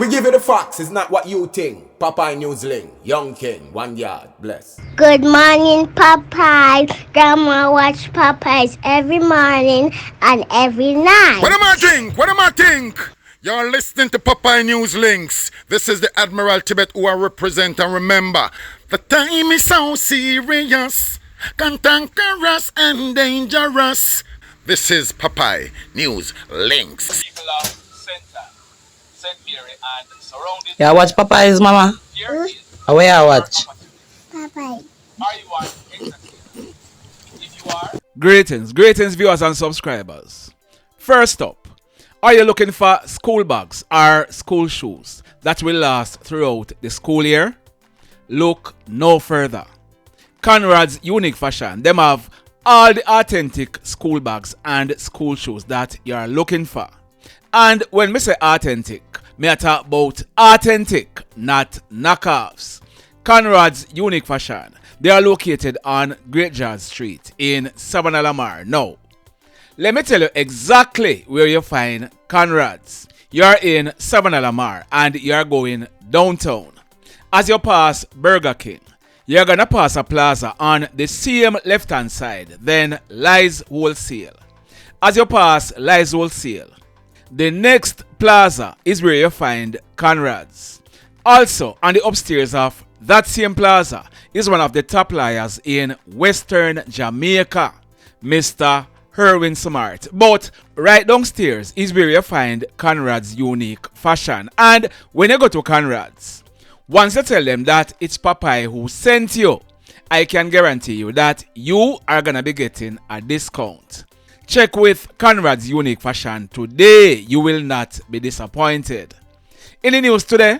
We give you the facts, it's not what you think. Popeye Newsling, Young King, 1 yard, bless. Good morning, Popeye. Grandma watch Popeyes every morning and every night. What am I think? What am I think? You're listening to Popeye News Links. This is the Admiral Tibet who I represent, and remember, the time is so serious, cantankerous and dangerous. This is Popeye News Links. People of Center, St. Mary and surrounding. Yeah, watch Popeyes, mama. Here is Where I watch? Popeye. are you an entertainer? If you are, Greetings viewers and subscribers. First up, are you looking for school bags or school shoes that will last throughout the school year? Look no further. Conrad's Unique Fashion, them have all the authentic school bags and school shoes that you are looking for. And when me say authentic, me I talk about authentic, not knockoffs. Conrad's Unique Fashion, they are located on Great George Street in Savannah Lamar. Now, let me tell you exactly where you find Conrad's. You are in Savannah Lamar and you are going downtown. As you pass Burger King, you're gonna pass a plaza on the same left hand side, then Lies Wholesale. As you pass Lies Wholesale, the next plaza is where you find Conrad's. Also, on the upstairs of that same plaza is one of the top liars in Western Jamaica, Mr. Herwin Smart. But right downstairs is where you find Conrad's Unique Fashion. And when you go to Conrad's, once you tell them that it's Popeye who sent you, I can guarantee you that you are gonna be getting a discount. Check with Conrad's Unique Fashion today. You will not be disappointed. In the news today,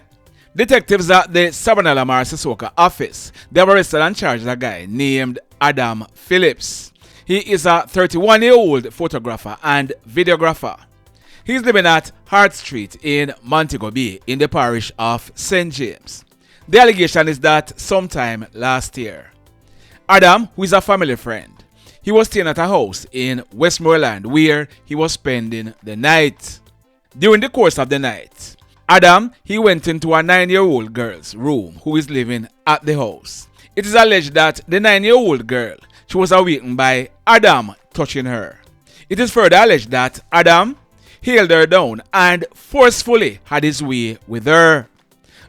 detectives at the Savannah Lamar Sissoko office, they have arrested and charged a guy named Adam Phillips. He is a 31-year-old photographer and videographer. He's living at Hart Street in Montego Bay in the parish of St. James. The allegation is that sometime last year, Adam, who is a family friend, he was staying at a house in Westmoreland where he was spending the night. During the course of the night, Adam, he went into a 9-year-old girl's room who is living at the house. It is alleged that the 9-year-old girl, she was awakened by Adam touching her. It is further alleged that Adam held her down and forcefully had his way with her.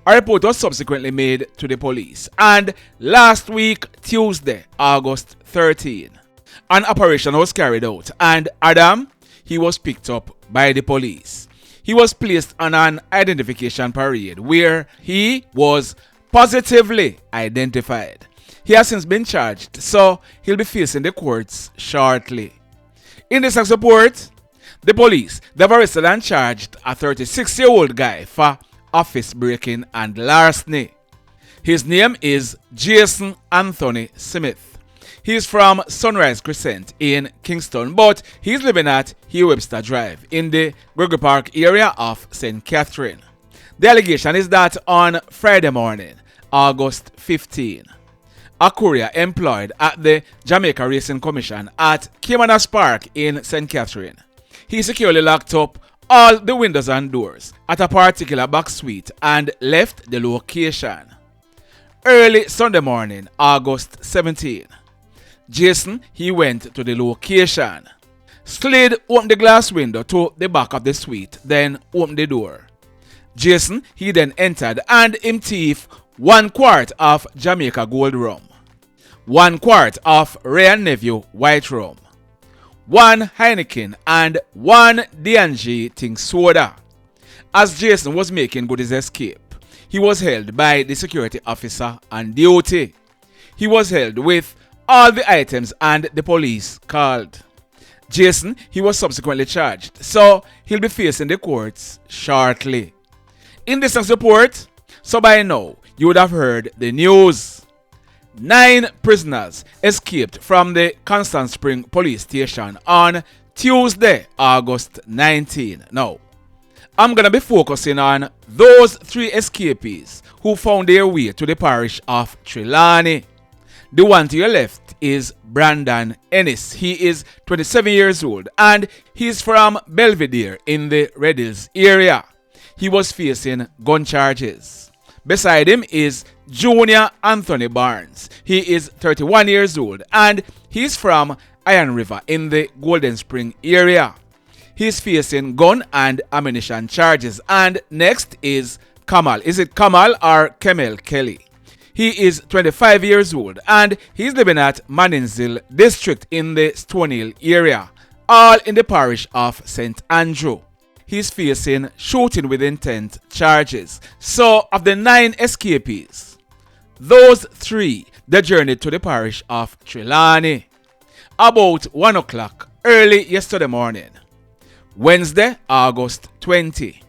A report was subsequently made to the police, and last week, Tuesday, August 13, an operation was carried out and Adam, he was picked up by the police. He was placed on an identification parade where he was positively identified. He has since been charged, so he'll be facing the courts shortly. In this next report, the police, they've arrested and charged a 36-year-old guy for office breaking and larceny. His name is Jason Anthony Smith. He's from Sunrise Crescent in Kingston, but he's living at Hugh Webster Drive in the Gregory Park area of St. Catherine. The allegation is that on Friday morning, August 15, a courier employed at the Jamaica Racing Commission at Kimarley Park in St. Catherine, he securely locked up all the windows and doors at a particular back suite and left the location. Early Sunday morning, August 17, Jason, he went to the location, slid open the glass window to the back of the suite, then opened the door. Jason, he then entered and him thief 1 quart of Jamaica Gold rum, 1 quart of Ray & Nephew white rum, 1 Heineken and 1 D&G Ting soda. As Jason was making good his escape, he was held by the security officer on duty. He was held with all the items and the police called. Jason, he was subsequently charged, so he'll be facing the courts shortly. In this next report, so by now, you would have heard the news. 9 prisoners escaped from the Constant Spring police station on Tuesday, August 19. Now, I'm going to be focusing on those 3 escapees who found their way to the parish of Trelawny. The one to your left is Brandon Ennis. He is 27 years old and he's from Belvedere in the Red Hills area. he was facing gun charges. Beside him is Junior Anthony Barnes. He is 31 years old and he's from Iron River in the Golden Spring area. He's facing gun and ammunition charges. And next is Kamal. Is it Kamal or Kamal Kelly? He is 25 years old and he's living at Manningsville district in the Stonehill area, all in the parish of St. Andrew. He's facing shooting with intent charges. So of the 9 escapees, those 3 they journeyed to the parish of Trelawney about 1 o'clock early yesterday morning, Wednesday, August 20.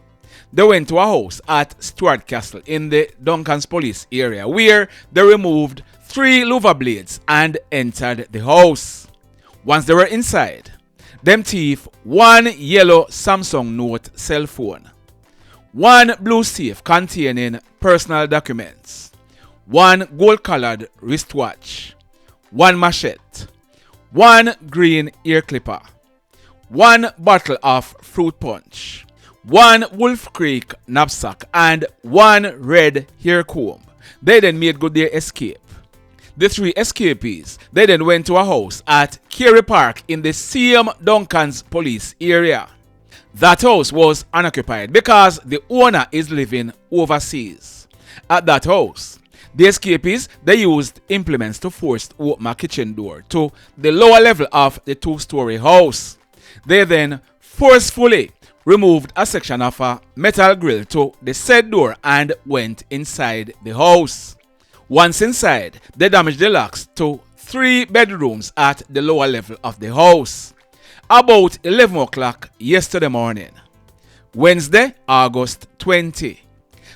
They went to a house at Stuart Castle in the Duncans Police area where they removed 3 lover blades and entered the house. Once they were inside, them thief 1 yellow Samsung Note cell phone, 1 blue safe containing personal documents, 1 gold-colored wristwatch, 1 machete, 1 green ear clipper, 1 bottle of fruit punch, 1 Wolf Creek knapsack, and 1 red hair comb. They then made good their escape. The 3 escapees, they then went to a house at Kerry Park in the same Duncans Police area. That house was unoccupied because the owner is living overseas. At that house, the escapees, they used implements to force open a kitchen door to the lower level of the 2-story house. They then forcefully removed a section of a metal grill to the said door and went inside the house. Once inside, they damaged the locks to 3 bedrooms at the lower level of the house. About 11 o'clock yesterday morning, Wednesday, August 20,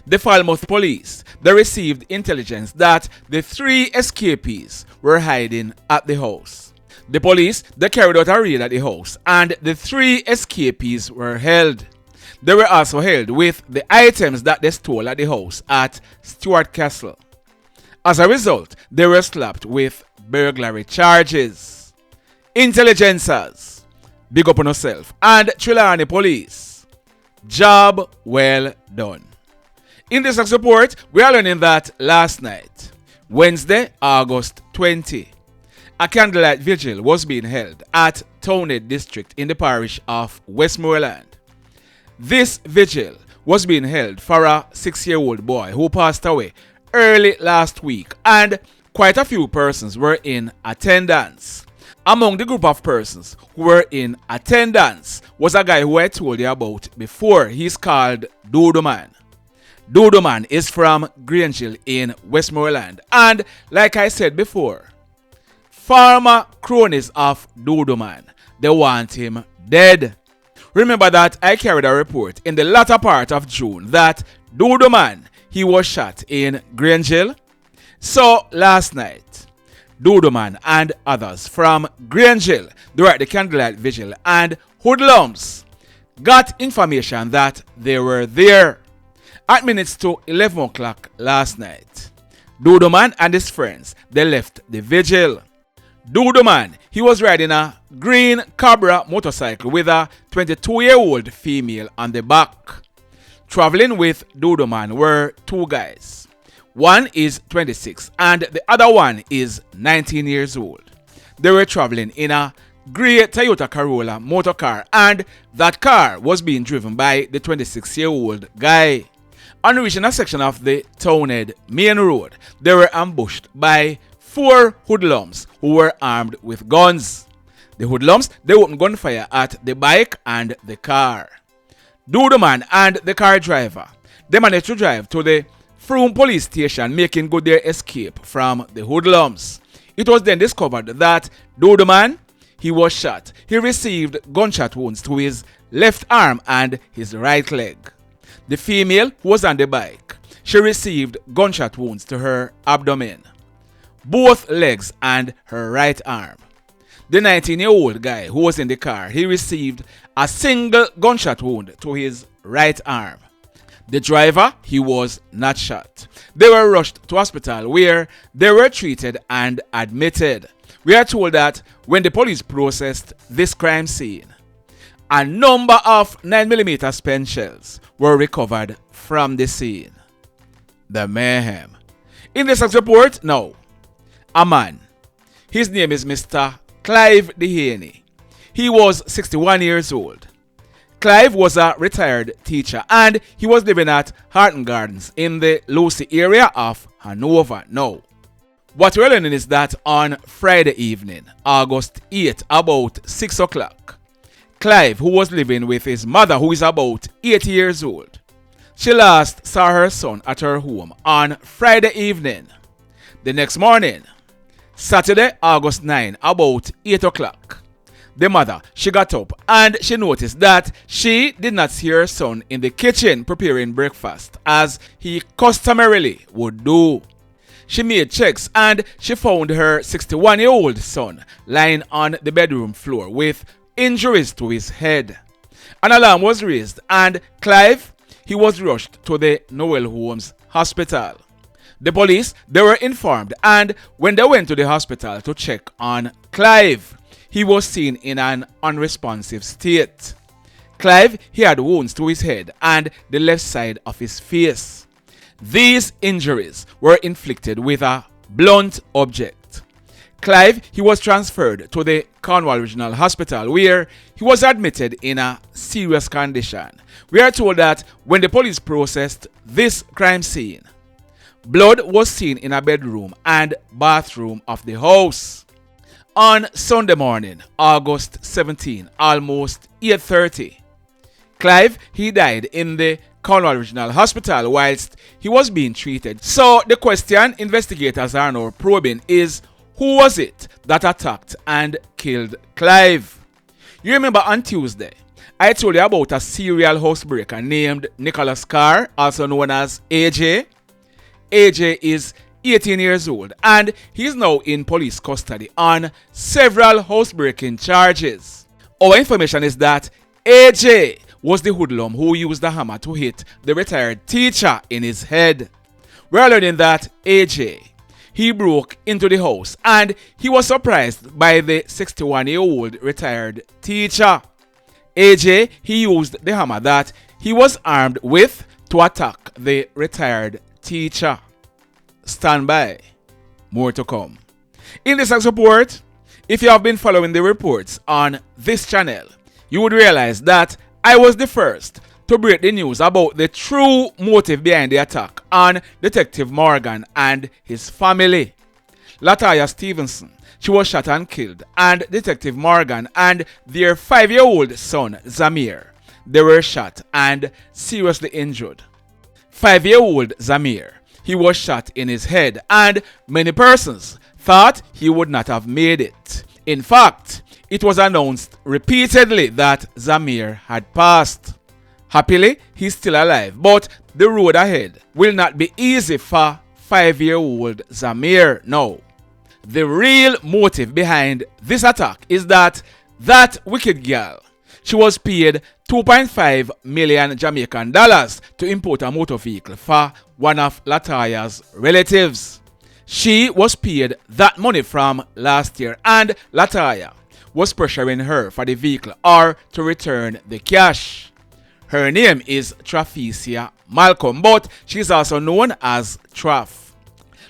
the Falmouth police, they received intelligence that the 3 escapees were hiding at the house. The police, they carried out a raid at the house and the 3 escapees were held. They were also held with the items that they stole at the house at Stuart Castle. As a result, they were slapped with burglary charges. Intelligencers, big up on yourself, and Trelawney police, job well done. In this next report, we are learning that last night, Wednesday, August 20, a candlelight vigil was being held at Townhead district in the parish of Westmoreland. This vigil was being held for a 6-year-old boy who passed away early last week, and quite a few persons were in attendance. Among the group of persons who were in attendance was a guy who I told you about before. He's called Duduman. Duduman is from Grangehill in Westmoreland, and like I said before, former cronies of Duduman, they want him dead. Remember that I carried a report in the latter part of June that Duduman, he was shot in Grangehill. So last night, Duduman and others from Grangehill, they were at the Candlelight Vigil, and Hoodlums got information that they were there. At minutes to 11 o'clock last night, Duduman and his friends, they left the vigil. Duduman, he was riding a green Cabra motorcycle with a 22-year-old female on the back. Traveling with Duduman were 2 guys. One is 26 and the other one is 19 years old. They were traveling in a grey Toyota Corolla motor car, and that car was being driven by the 26-year-old guy. On reaching a section of the Townhead main road, they were ambushed by 4 hoodlums who were armed with guns. The hoodlums, they opened gunfire at the bike and the car. Duduman and the car driver, they managed to drive to the Frome police station, making good their escape from the hoodlums. It was then discovered that Duduman, he was shot. He received gunshot wounds to his left arm and his right leg. The female who was on the bike, she received gunshot wounds to her abdomen, both legs and her right arm. The 19-year-old guy who was in the car, he received a single gunshot wound to his right arm. The driver, he was not shot. They were rushed to hospital where they were treated and admitted. We are told that when the police processed this crime scene, A number of 9mm spent shells were recovered from the scene. The mayhem. In this report, now, a man. His name is Mr. Clive Dehaney. He was 61 years old. Clive was a retired teacher and he was living at Harton Gardens in the Lucy area of Hanover. Now, what we're learning is that on Friday evening, August 8, about 6 o'clock, Clive, who was living with his mother, who is about 80 years old, she last saw her son at her home on Friday evening. The next morning, Saturday, August 9, about 8 o'clock, the mother, she got up and she noticed that she did not see her son in the kitchen preparing breakfast as he customarily would do. She made checks and she found her 61-year-old son lying on the bedroom floor with injuries to his head. An alarm was raised and Clive, he was rushed to the Noel Holmes Hospital. The police, they were informed, and when they went to the hospital to check on Clive, he was seen in an unresponsive state. Clive, he had wounds to his head and the left side of his face. These injuries were inflicted with a blunt object. Clive, he was transferred to the Cornwall Regional Hospital where he was admitted in a serious condition. We are told that when the police processed this crime scene, blood was seen in a bedroom and bathroom of the house. On Sunday morning, August 17, almost 8:30, Clive, he died in the Cornwall Regional Hospital whilst he was being treated. So the question investigators are now probing is, who was it that attacked and killed Clive? You remember on Tuesday, I told you about a serial housebreaker named Nicholas Kerr, also known as AJ. AJ is 18 years old and he's now in police custody on several housebreaking charges. Our information is that AJ was the hoodlum who used the hammer to hit the retired teacher in his head. We are learning that AJ, he broke into the house and he was surprised by the 61-year-old retired teacher. AJ, he used the hammer that he was armed with to attack the retired teacher. Stand by. More to come. In this report, if you have been following the reports on this channel, you would realize that I was the first to break the news about the true motive behind the attack on Detective Morgan and his family. Latoya Stephenson, she was shot and killed, and Detective Morgan and their 5-year-old son Zamir, they were shot and seriously injured. 5-year-old Zamir, he was shot in his head and many persons thought he would not have made it. In fact, it was announced repeatedly that Zamir had passed. Happily, he's still alive, but the road ahead will not be easy for 5-year-old Zamir. No. The real motive behind this attack is that wicked girl, she was paid 2.5 million Jamaican dollars to import a motor vehicle for one of Latoya's relatives. She was paid that money from last year and Latoya was pressuring her for the vehicle or to return the cash. Her name is Trafficia Malcolm, but she's also known as Traff.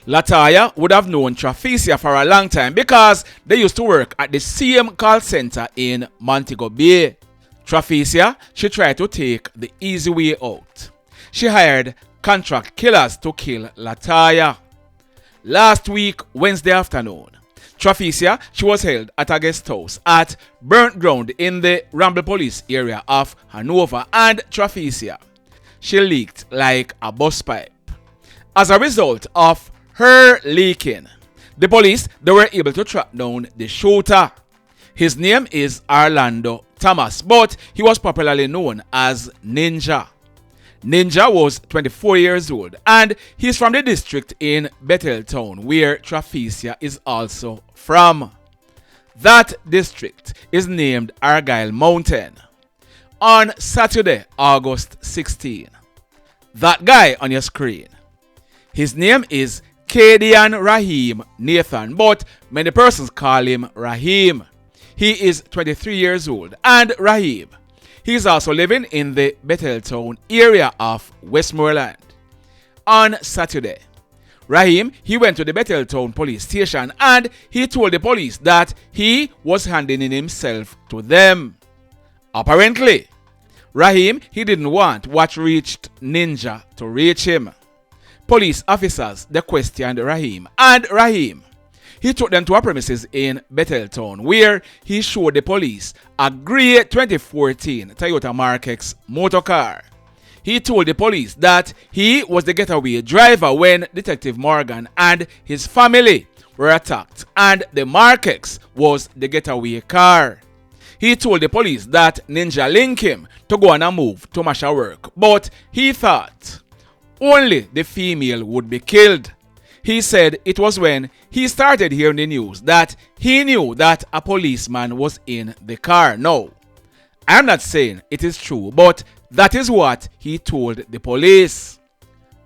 Latoya would have known Trafficia for a long time because they used to work at the same call center in Montego Bay. Trafficia, she tried to take the easy way out. She hired contract killers to kill Latoya. Last week, Wednesday afternoon, Trafficia, she was held at a guest house at Burnt Ground in the Ramble Police area of Hanover, and Trafficia, she leaked like a bus pipe. As a result of her leaking, the police, they were able to track down the shooter. His name is Orlando Thomas, but he was popularly known as Ninja. Ninja was 24 years old and he's from the district in Betheltown where Trafficia is also from. That district is named Argyle Mountain. On Saturday, August 16, that guy on your screen, his name is Kadean Raheim Nathan, but many persons call him Raheim. He is 23 years old and Raheim, He is also living in the Betheltown area of Westmoreland. On Saturday, Raheim, he went to the Betheltown police station and he told the police that he was handing in himself to them. Apparently, Raheim, he didn't want what reached Ninja to reach him. Police officers, they questioned Raheim, and Raheim, he took them to a premises in Betheltown where he showed the police a grey 2014 Toyota Mark X motor car. He told the police that he was the getaway driver when Detective Morgan and his family were attacked, and the Mark X was the getaway car. He told the police that Ninja linked him to go on a move to Masha work, but he thought only the female would be killed. He said it was when he started hearing the news that he knew that a policeman was in the car. No, I'm not saying it is true, but that is what he told the police.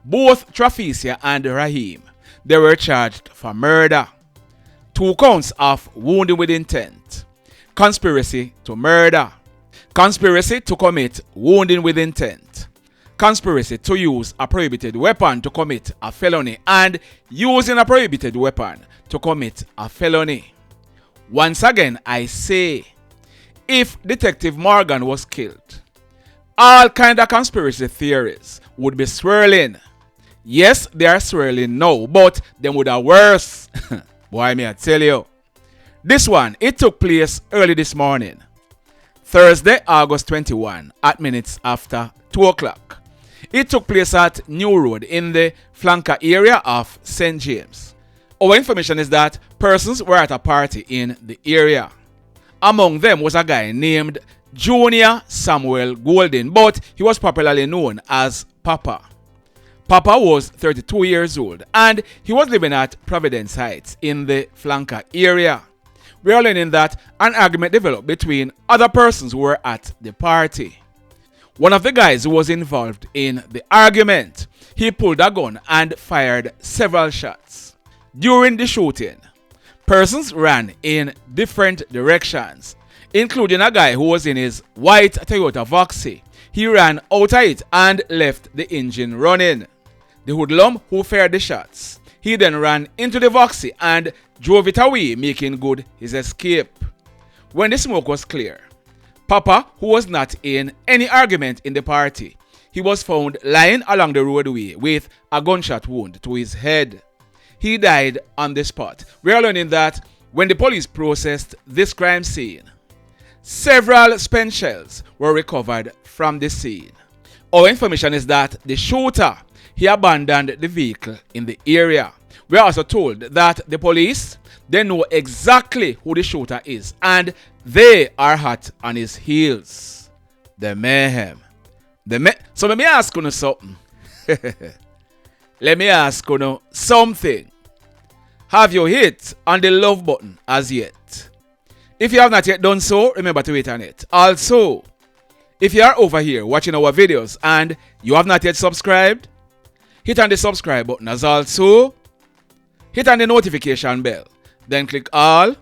Both Trafficia and Raheim, they were charged for murder, 2 counts of wounding with intent, conspiracy to murder, conspiracy to commit wounding with intent, conspiracy to use a prohibited weapon to commit a felony, and using a prohibited weapon to commit a felony. Once again, I say, if Detective Morgan was killed, all kind of conspiracy theories would be swirling. Yes, they are swirling now, but they would have worse. Boy, may I tell you. This one, it took place early this morning, Thursday, August 21, at minutes after 2 o'clock. It took place at New Road in the flanker area of St. James. Our information is that persons were at a party in the area. Among them was a guy named Junior Samuel Golden, but he was popularly known as Papa. Papa was 32 years old and he was living at Providence Heights in the flanker area. We are learning that an argument developed between other persons who were at the party. One of the guys who was involved in the argument, he pulled a gun and fired several shots. During the shooting, persons ran in different directions, including a guy who was in his white Toyota Voxy. He ran out of it and left the engine running. The hoodlum who fired the shots, he then ran into the Voxy and drove it away, making good his escape. When the smoke was clear, Papa, who was not in any argument in the party, he was found lying along the roadway with a gunshot wound to his head. He died on the spot. We are learning that when the police processed this crime scene, several spent shells were recovered from the scene. Our information is that the shooter, he abandoned the vehicle in the area. We are also told that the police, they know exactly who the shooter is and they are hot on his heels. The mayhem. So let me ask you something. Let me ask you something. Have you hit on the love button as yet? If you have not yet done so, remember to hit on it. Also, if you are over here watching our videos and you have not yet subscribed, hit on the subscribe button as also. Hit on the notification bell. Then click all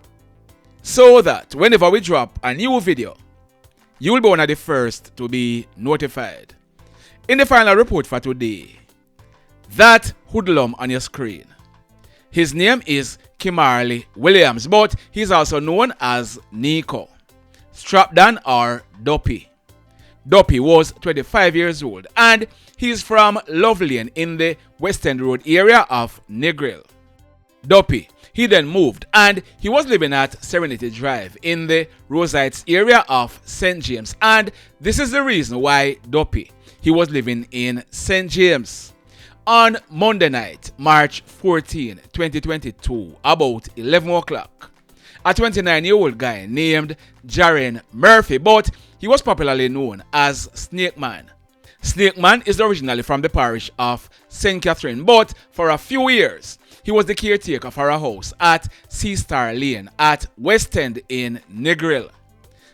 so that whenever we drop a new video, you will be one of the first to be notified. In the final report for today, that hoodlum on your screen, his name is Kimarley Williams, but he's also known as Neko, Strapdon or Duppy. Duppy was 25 years old and he's from Lovelane in the West End Road area of Negril. Duppy, he then moved and he was living at Serenity Drive in the Rose Heights area of St. James, and this is the reason why Duppy, he was living in St. James. On Monday night, March 14, 2022, about 11 o'clock, a 29-year-old guy named Jarren Murphy, but he was popularly known as Snake Man. Snake Man is originally from the parish of St. Catherine, but for a few years, he was the caretaker for a house at Sea Star Lane at West End in Negril.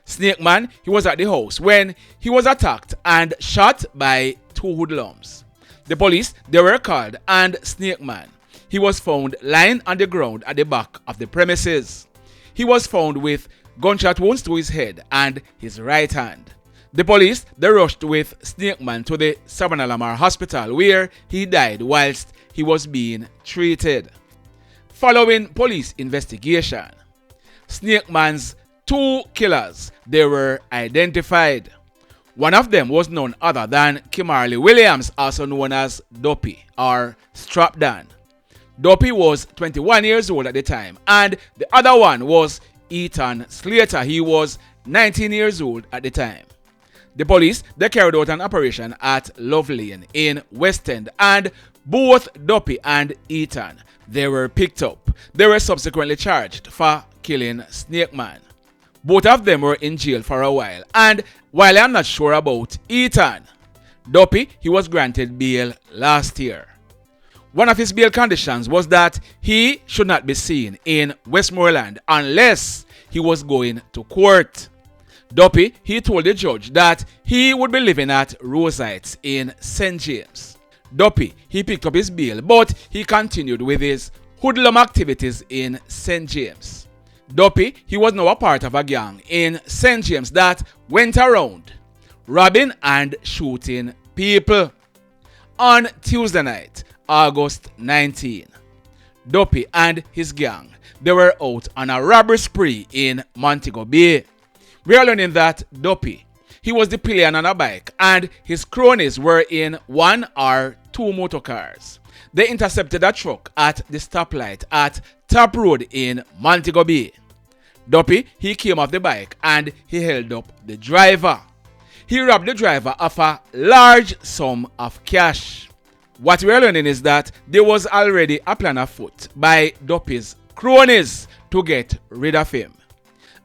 Snake Man, he was at the house when he was attacked and shot by 2 hoodlums. The police, they were called and Snake Man, he was found lying on the ground at the back of the premises. He was found with gunshot wounds to his head and his right hand. The police, they rushed with Snakeman to the Savannah Hospital where he died whilst he was being treated. Following police investigation, Snakeman's 2 killers, they were identified. One of them was none other than Kimarley Williams, also known as Duppy or Strapdon. Duppy was 21 years old at the time, and the other one was Eaton Slater. He was 19 years old at the time. The police, they carried out an operation at Love Lane in West End, and both Duppy and Eaton, they were picked up. They were subsequently charged for killing Snakeman. Both of them were in jail for a while, and while I'm not sure about Eaton, Duppy, he was granted bail last year. One of his bail conditions was that he should not be seen in Westmoreland unless he was going to court. Duppy, he told the judge that he would be living at Rose Heights in St. James. Duppy, he picked up his bail, but he continued with his hoodlum activities in St. James. Duppy, he was now a part of a gang in St. James that went around robbing and shooting people. On Tuesday night, August 19, Duppy and his gang, they were out on a robbery spree in Montego Bay. We are learning that Duppy, he was the pillion on a bike and his cronies were in 1 or 2 motor cars. They intercepted a truck at the stoplight at Top Road in Montego Bay. Duppy, he came off the bike and he held up the driver. He robbed the driver of a large sum of cash. What we are learning is that there was already a plan afoot by Duppy's cronies to get rid of him.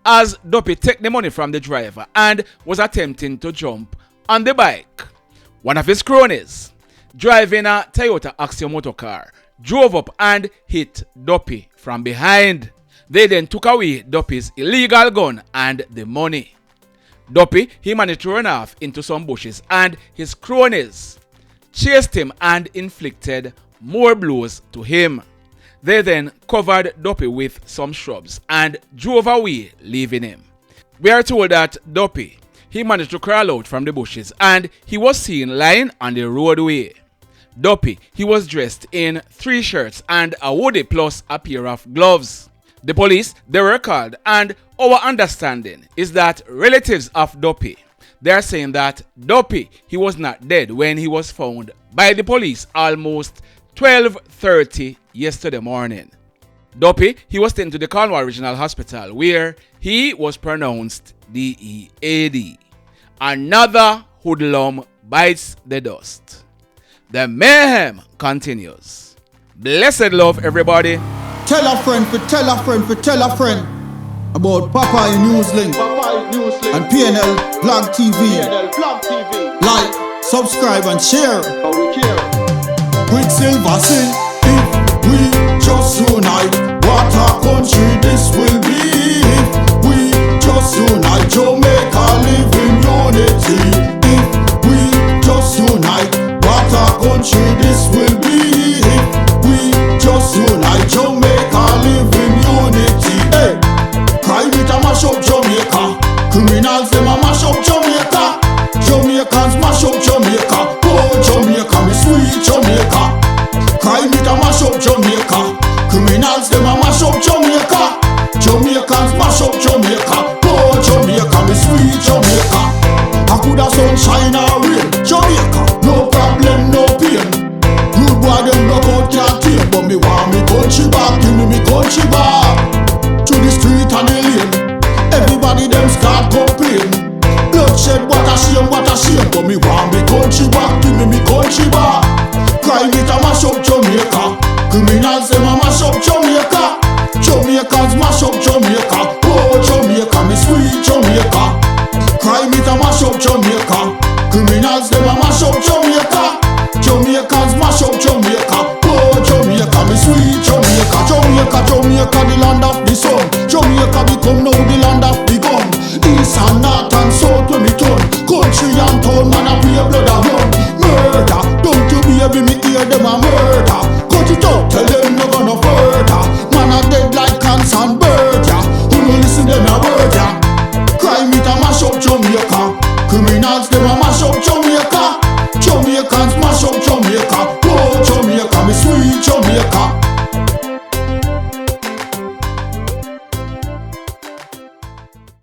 As Duppy took the money from the driver and was attempting to jump on the bike, one of his cronies, driving a Toyota Axio motor car, drove up and hit Duppy from behind. They then took away Duppy's illegal gun and the money. Duppy, he managed to run off into some bushes and his cronies chased him and inflicted more blows to him. They then covered Duppy with some shrubs and drove away, leaving him. We are told that Duppy, he managed to crawl out from the bushes and he was seen lying on the roadway. Duppy, he was dressed in 3 shirts and a hoodie plus a pair of gloves. The police, they were called, and our understanding is that relatives of Duppy, they are saying that Duppy, he was not dead when he was found by the police almost 12:30 yesterday morning. Duppy, he was taken to the Cornwall Regional Hospital where he was pronounced DEAD. Another hoodlum bites the dust. The mayhem continues. Blessed love, everybody. Tell a friend for tell a friend for tell a friend about Popeye Newslink and PNL Blog TV. Like, subscribe and share. Quicksilver sing, if we just unite, what a country this will be. If we just unite, Jamaica live in unity. If we just unite, what a country this will be. If we just unite, Jamaica live in unity. Hey, crime it a mash up Jamaica. Criminals them a mash up Jamaica. Jamaicans mash up Jamaica. Oh Jamaica, me sweet Jamaica. Crime it a mash up Jamaica. Criminals them a mash up Jamaica. Jamaicans mash up Jamaica. Oh Jamaica, me sweet Jamaica. I coulda sunshine or rain. Jamaica, no problem, no pain. Rude boy them knock out can't tame, but me want me country back. Give me country back. To the street and the lane. Everybody them start complain. Bloodshed, what a shame, but me want me country back. Give me country back. Crime it a mash up Jamaica. Criminals them a mash up Jamaica. Jamaicans mash up Jamaica. Oh Jamaica, me sweet Jamaica. Crime it a mash up Jamaica. Criminals them a mash up Jamaica. Jamaicans mash up Jamaica. Oh Jamaica, me sweet Jamaica. Jamaica, the land of the sun. Jamaica become now the land of the gun. East and north and south when me turn. Country and town, man a pay blood a run. Murder, don't you baby me hear them a murder. Cut it out, tell them no gonna further. Man a dead like cancer and bird, yeah. Who no listen them a word, yeah. Crime it a mash up Jamaica. Criminal criminals them a